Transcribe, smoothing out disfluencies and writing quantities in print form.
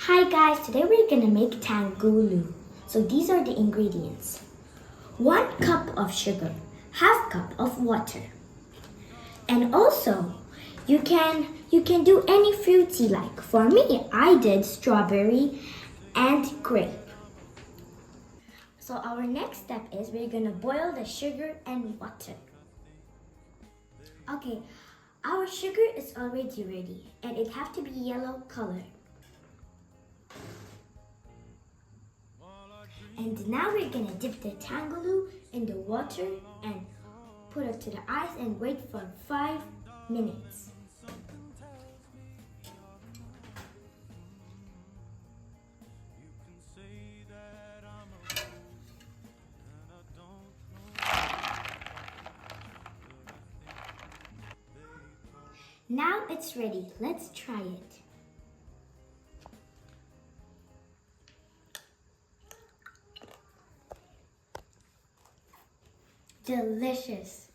Hi guys, today we're gonna make Tanghulu. So these are the ingredients. 1 cup of sugar, half cup of water. And also, you can do any fruits you like. For me, I did strawberry and grape. So our next step is we're gonna boil the sugar and water. Okay, our sugar is already ready and it have to be yellow color. And now we're gonna dip the Tanghulu in the water and put it to the ice and wait for 5 minutes. Now it's ready. Let's try it. Delicious.